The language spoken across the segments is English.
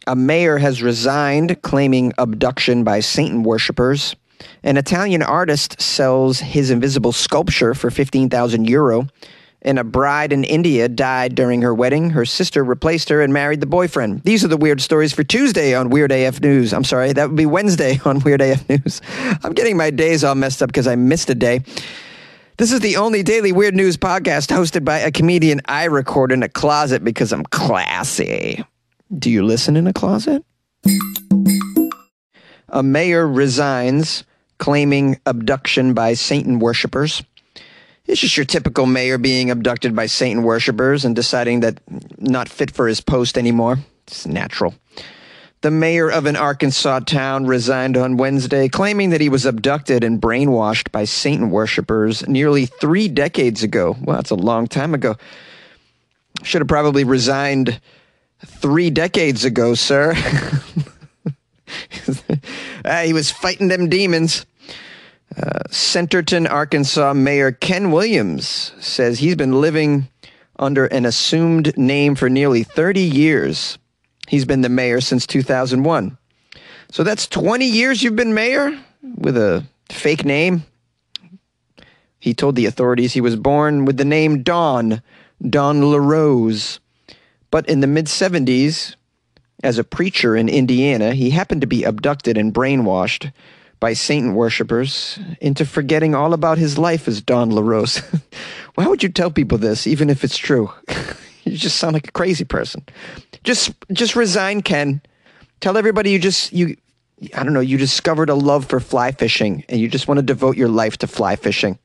A mayor has resigned, claiming abduction by Satan worshippers. An Italian artist sells his invisible sculpture for €15,000. And a bride in India died during her wedding. Her sister replaced her and married the boyfriend. These are the weird stories for Tuesday on Weird AF News. I'm sorry, that would be Wednesday on Weird AF News. I'm getting my days all messed up because I missed a day. This is the only daily weird news podcast hosted by a comedian I record in a closet because I'm classy. Do you listen in a closet? A mayor resigns, claiming abduction by Satan worshippers. It's just your typical mayor being abducted by Satan worshippers and deciding that not fit for his post anymore. It's natural. The mayor of an Arkansas town resigned on Wednesday, claiming that he was abducted and brainwashed by Satan worshippers nearly 3 decades ago. Well, that's a long time ago. Should have probably resigned 3 decades ago, sir. He was fighting them demons. Centerton, Arkansas Mayor Ken Williams says he's been living under an assumed name for nearly 30 years. He's been the mayor since 2001. So that's 20 years you've been mayor with a fake name. He told the authorities he was born with the name Don LaRose. But in the mid-70s, as a preacher in Indiana, he happened to be abducted and brainwashed by Satan worshippers into forgetting all about his life as Don LaRose. Why would you tell people this, even if it's true? You just sound like a crazy person. Just resign, Ken. Tell everybody you discovered a love for fly fishing, and you just want to devote your life to fly fishing.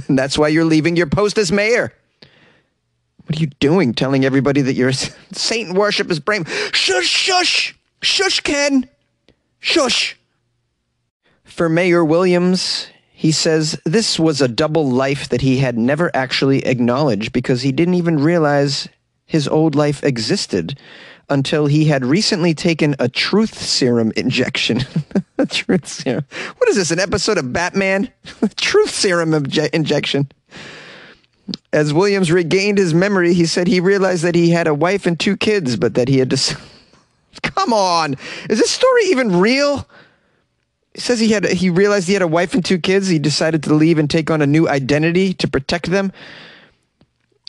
And that's why you're leaving your post as mayor. What are you doing, telling everybody that you're Satan worship is brain? Shush, shush, shush, Ken, shush. For Mayor Williams, he says this was a double life that he had never actually acknowledged because he didn't even realize his old life existed until he had recently taken a truth serum injection. A truth serum. What is this, an episode of Batman? Truth serum injection. As Williams regained his memory, he said he realized that he had a wife and 2 kids, but that he had to... Come on! Is this story even real? He says he realized he had a wife and 2 kids. He decided to leave and take on a new identity to protect them.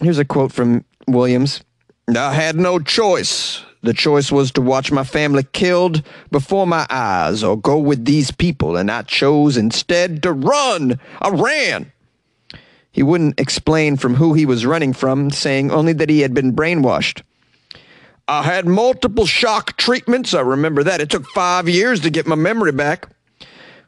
Here's a quote from Williams. I had no choice. The choice was to watch my family killed before my eyes or go with these people, and I chose instead to run. I ran. He wouldn't explain from who he was running from, saying only that he had been brainwashed. I had multiple shock treatments. I remember that. It took 5 years to get my memory back.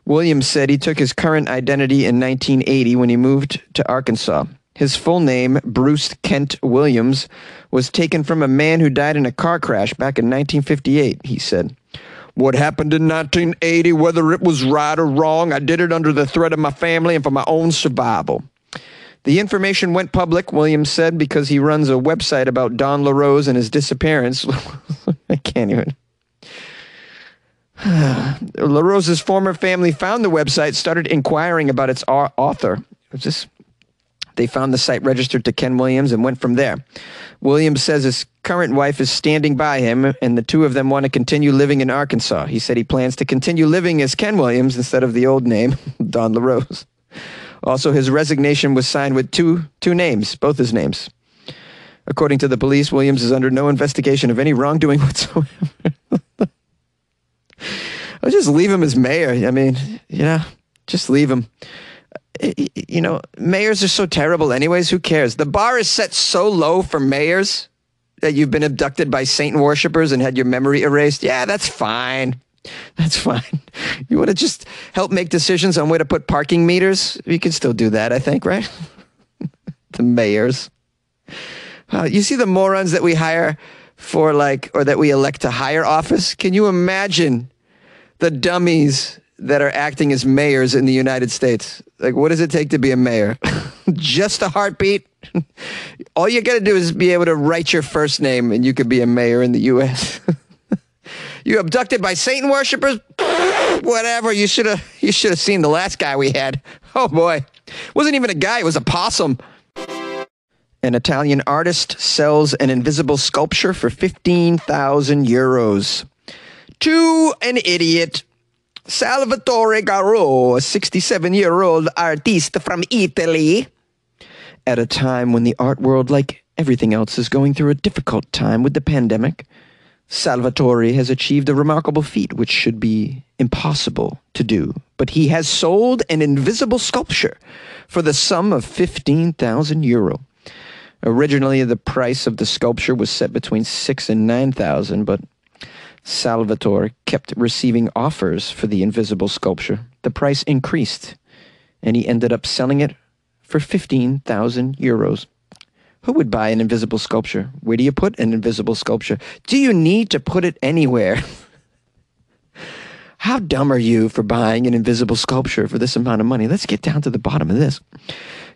Williams said he took his current identity in 1980 when he moved to Arkansas. His full name, Bruce Kent Williams, was taken from a man who died in a car crash back in 1958, he said. What happened in 1980, whether it was right or wrong, I did it under the threat of my family and for my own survival. The information went public, Williams said, because he runs a website about Don LaRose and his disappearance. I can't even. LaRose's former family found the website, started inquiring about its author. They found the site registered to Ken Williams and went from there. Williams says his current wife is standing by him, and the 2 of them want to continue living in Arkansas. He said he plans to continue living as Ken Williams instead of the old name, Don LaRose. Also, his resignation was signed with two names, both his names. According to the police, Williams is under no investigation of any wrongdoing whatsoever. I'll just leave him as mayor. I mean, just leave him. Mayors are so terrible anyways. Who cares? The bar is set so low for mayors that you've been abducted by Satan worshippers and had your memory erased. Yeah, that's fine. That's fine. You want to just help make decisions on where to put parking meters? You can still do that, I think, right? The mayors. You see the morons that we hire for or that we elect to higher office? Can you imagine the dummies that are acting as mayors in the United States? What does it take to be a mayor? Just a heartbeat? All you got to do is be able to write your first name and you could be a mayor in the U.S. You abducted by Satan worshipers? Whatever. You should have seen the last guy we had. Oh boy. Wasn't even a guy, it was a possum. An Italian artist sells an invisible sculpture for 15,000 euros to an idiot. Salvatore Garo, a 67-year-old artist from Italy. At a time when the art world, like everything else, is going through a difficult time with the pandemic, Salvatore has achieved a remarkable feat which should be impossible to do. But he has sold an invisible sculpture for the sum of 15,000 euro. Originally, the price of the sculpture was set between 6,000 and 9,000, but Salvatore kept receiving offers for the invisible sculpture. The price increased, and he ended up selling it for 15,000 euros. Who would buy an invisible sculpture? Where do you put an invisible sculpture? Do you need to put it anywhere? How dumb are you for buying an invisible sculpture for this amount of money? Let's get down to the bottom of this.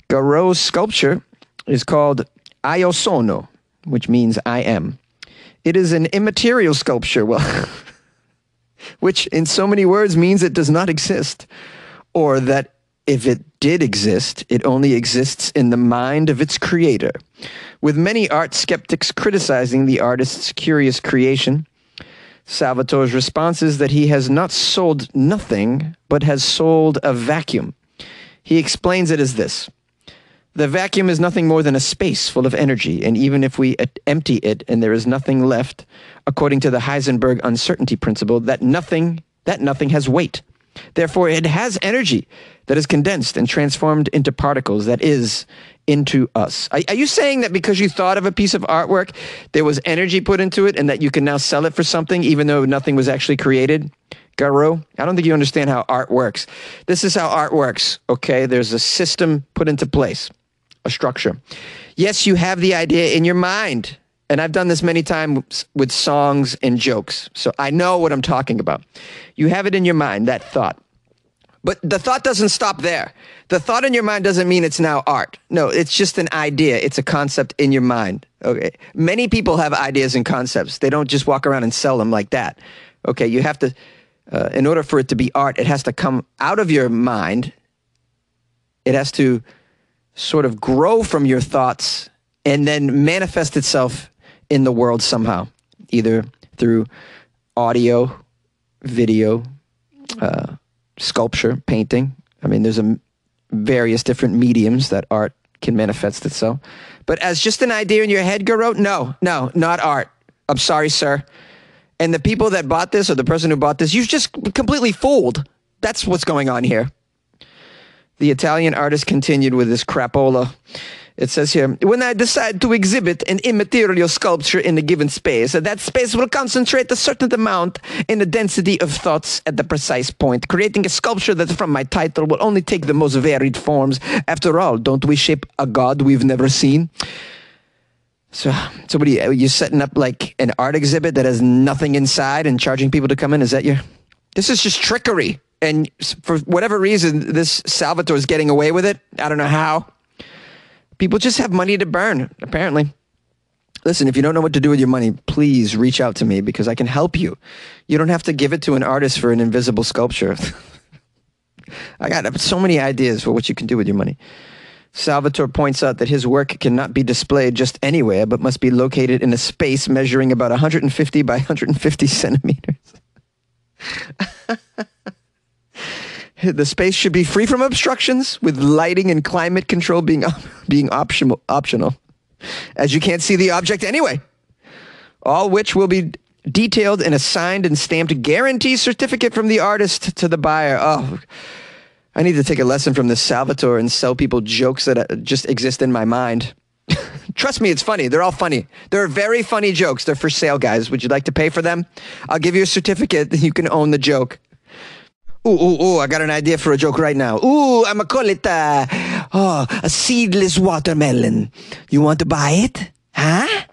Garo's sculpture is called Io Sono, which means I am. It is an immaterial sculpture, well, which in so many words means it does not exist, or that if it did exist, it only exists in the mind of its creator. With many art skeptics criticizing the artist's curious creation, Salvatore's response is that he has not sold nothing, but has sold a vacuum. He explains it as this. The vacuum is nothing more than a space full of energy, and even if we empty it and there is nothing left, according to the Heisenberg uncertainty principle, that nothing has weight. Therefore, it has energy that is condensed and transformed into particles, that is, into us. Are you saying that because you thought of a piece of artwork, there was energy put into it and that you can now sell it for something even though nothing was actually created? Garo, I don't think you understand how art works. This is how art works, okay? There's a system put into place, a structure. Yes, you have the idea in your mind. And I've done this many times with songs and jokes. So I know what I'm talking about. You have it in your mind, that thought. But the thought doesn't stop there. The thought in your mind doesn't mean it's now art. No, it's just an idea. It's a concept in your mind. Okay. Many people have ideas and concepts. They don't just walk around and sell them like that. Okay. You have to, in order for it to be art, it has to come out of your mind. It has to sort of grow from your thoughts and then manifest itself in the world somehow, either through audio, video, sculpture, painting. I mean, there's various different mediums that art can manifest itself. But as just an idea in your head, Garo, no, not art. I'm sorry, sir. And the people that bought this, or the person who bought this, you've just completely fooled. That's what's going on here. The Italian artist continued with this crapola. It says here, when I decide to exhibit an immaterial sculpture in a given space, that space will concentrate a certain amount in the density of thoughts at the precise point, creating a sculpture that from my title will only take the most varied forms. After all, don't we shape a god we've never seen? So what are you setting up like an art exhibit that has nothing inside and charging people to come in? Is that this is just trickery. And for whatever reason, this Salvatore is getting away with it. I don't know how. People just have money to burn, apparently. Listen, if you don't know what to do with your money, please reach out to me because I can help you. You don't have to give it to an artist for an invisible sculpture. I got so many ideas for what you can do with your money. Salvatore points out that his work cannot be displayed just anywhere, but must be located in a space measuring about 150 by 150 centimeters. The space should be free from obstructions, with lighting and climate control being optional, as you can't see the object anyway. All which will be detailed in a signed and stamped guarantee certificate from the artist to the buyer. Oh, I need to take a lesson from this Salvatore and sell people jokes that just exist in my mind. Trust me, it's funny. They're all funny. They're very funny jokes. They're for sale, guys. Would you like to pay for them? I'll give you a certificate. You can own the joke. Ooh, I got an idea for a joke right now. Ooh, I'm going to call it a seedless watermelon. You want to buy it? Huh?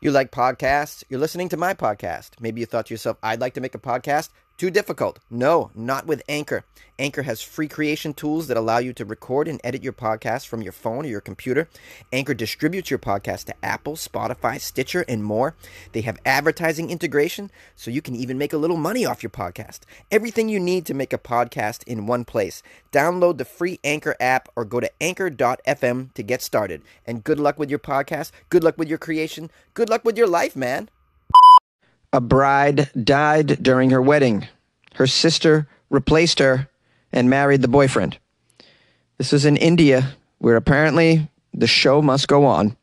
You like podcasts? You're listening to my podcast. Maybe you thought to yourself, I'd like to make a podcast Too difficult? No, not with Anchor. Anchor has free creation tools that allow you to record and edit your podcast from your phone or your computer. Anchor distributes your podcast to Apple, Spotify, Stitcher, and more. They have advertising integration, so you can even make a little money off your podcast. Everything you need to make a podcast in one place. Download the free Anchor app or go to anchor.fm to get started. And good luck with your podcast. Good luck with your creation. Good luck with your life, man. A bride died during her wedding. Her sister replaced her and married the boyfriend. This is in India, where apparently the show must go on.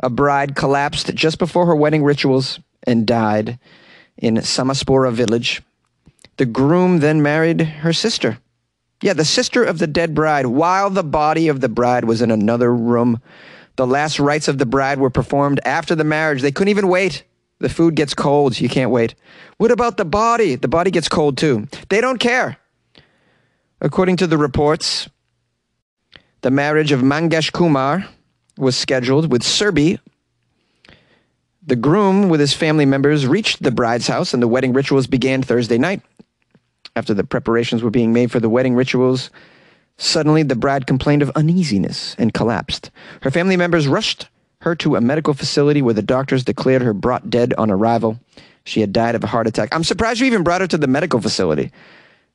A bride collapsed just before her wedding rituals and died in Samaspura village. The groom then married her sister. Yeah, the sister of the dead bride, while the body of the bride was in another room. The last rites of the bride were performed after the marriage. They couldn't even wait. The food gets cold. You can't wait. What about the body? The body gets cold too. They don't care. According to the reports, the marriage of Mangesh Kumar was scheduled with Serbi. The groom with his family members reached the bride's house and the wedding rituals began Thursday night. After the preparations were being made for the wedding rituals, suddenly the bride complained of uneasiness and collapsed. Her family members rushed her to a medical facility where the doctors declared her brought dead on arrival. She had died of a heart attack. I'm surprised you even brought her to the medical facility.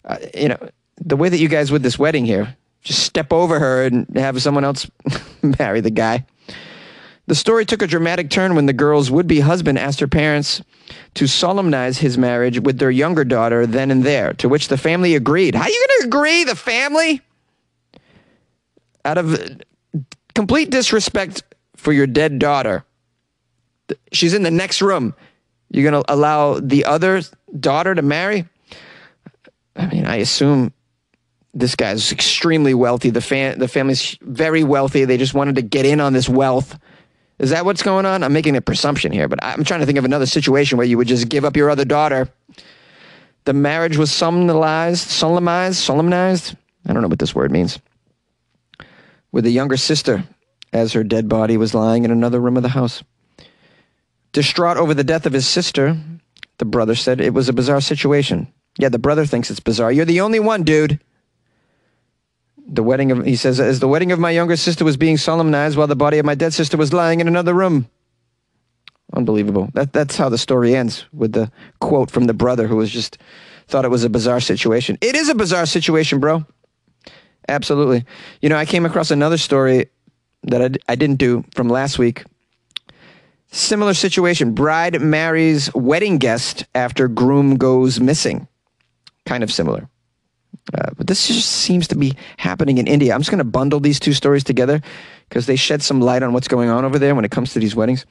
The way that you guys with this wedding here, just step over her and have someone else marry the guy. The story took a dramatic turn when the girl's would-be husband asked her parents to solemnize his marriage with their younger daughter then and there, to which the family agreed. How are you going to agree, the family? Out of complete disrespect for your dead daughter. She's in the next room. You're going to allow the other daughter to marry? I mean, I assume this guy's extremely wealthy. The family's very wealthy. They just wanted to get in on this wealth. Is that what's going on? I'm making a presumption here, but I'm trying to think of another situation where you would just give up your other daughter. The marriage was solemnized. I don't know what this word means. With a younger sister, as her dead body was lying in another room of the house. Distraught over the death of his sister, the brother said it was a bizarre situation. Yeah, the brother thinks it's bizarre. You're the only one, dude. He says, as the wedding of my younger sister was being solemnized while the body of my dead sister was lying in another room. Unbelievable. That's how the story ends, with the quote from the brother who thought it was a bizarre situation. It is a bizarre situation, bro. Absolutely. I came across another story that I didn't do from last week. Similar situation. Bride marries wedding guest after groom goes missing. Kind of similar. But this just seems to be happening in India. I'm just going to bundle these two stories together because they shed some light on what's going on over there when it comes to these weddings.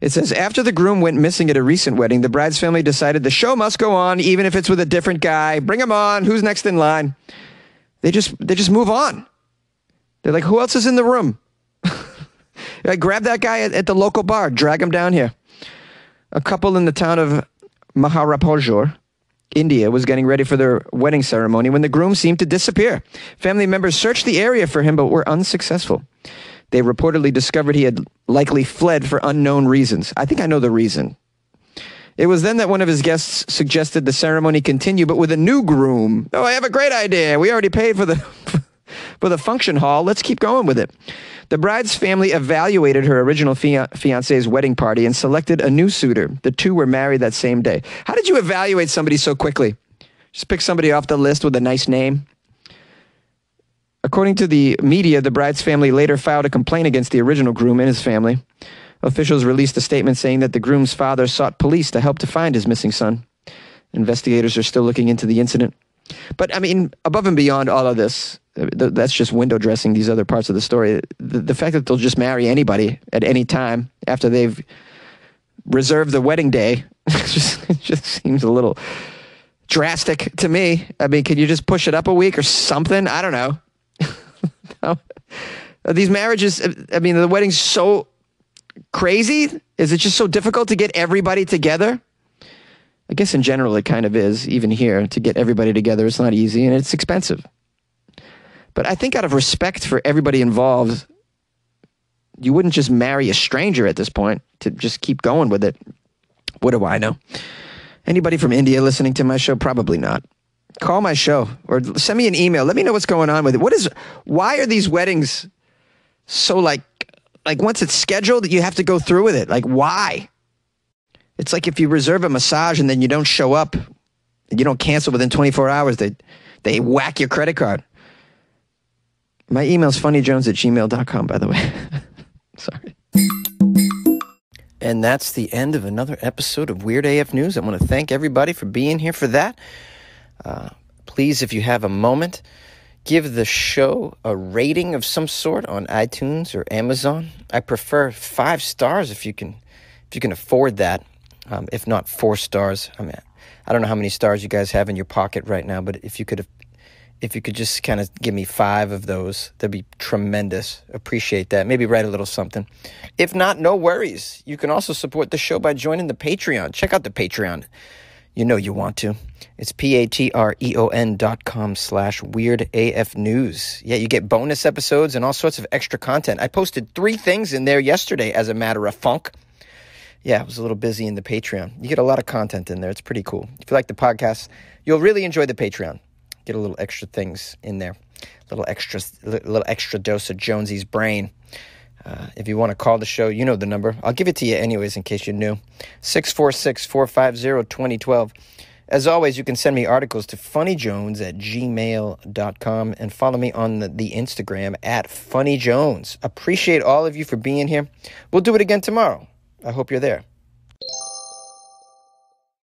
It says, after the groom went missing at a recent wedding, the bride's family decided the show must go on, even if it's with a different guy. Bring him on. Who's next in line? They just move on. They're like, who else is in the room? Grab that guy at the local bar. Drag him down here. A couple in the town of Maharapalpur, India, was getting ready for their wedding ceremony when the groom seemed to disappear. Family members searched the area for him, but were unsuccessful. They reportedly discovered he had likely fled for unknown reasons. I think I know the reason. It was then that one of his guests suggested the ceremony continue, but with a new groom. Oh, I have a great idea. We already paid for the function hall. Let's keep going with it. The bride's family evaluated her original fiance's wedding party and selected a new suitor. The two were married that same day. How did you evaluate somebody so quickly? Just pick somebody off the list with a nice name? According to the media, the bride's family later filed a complaint against the original groom and his family. Officials released a statement saying that the groom's father sought police to help to find his missing son. Investigators are still looking into the incident. But, I mean, above and beyond all of this, that's just window dressing these other parts of the story. The fact that they'll just marry anybody at any time after they've reserved the wedding day just seems a little drastic to me. I mean, can you just push it up a week or something? I don't know. These marriages, I mean, the wedding's so crazy. Is it just so difficult to get everybody together? I guess in general it kind of is, even here, to get everybody together. It's not easy and it's expensive. But I think out of respect for everybody involved, you wouldn't just marry a stranger at this point to just keep going with it. What do I know? Anybody from India listening to my show? Probably not. Call my show or send me an email. Let me know what's going on with it. Why are these weddings so like once it's scheduled, you have to go through with it? Like, why? It's like if you reserve a massage and then you don't show up and you don't cancel within 24 hours, they whack your credit card. My email's funnyjones@gmail.com, by the way. Sorry. And that's the end of another episode of Weird AF News. I want to thank everybody for being here for that. Please, if you have a moment, give the show a rating of some sort on iTunes or Amazon. I prefer 5 stars if you can afford that. If not 4 stars. I mean, I don't know how many stars you guys have in your pocket right now, but if you could just kind of give me 5 of those, that'd be tremendous. Appreciate that. Maybe write a little something. If not, no worries. You can also support the show by joining the Patreon. Check out the Patreon. You know you want to. It's patreon.com/weirdafnews. Yeah, you get bonus episodes and all sorts of extra content. I posted 3 things in there yesterday, as a matter of funk. Yeah, I was a little busy in the Patreon. You get a lot of content in there. It's pretty cool. If you like the podcast, you'll really enjoy the Patreon. Get a little extra things in there. A little extra dose of Jonesy's brain. If you want to call the show, you know the number. I'll give it to you anyways in case you're new. 646-450-2012. As always, you can send me articles to funnyjones@gmail.com and follow me on the Instagram @funnyjones. Appreciate all of you for being here. We'll do it again tomorrow. I hope you're there.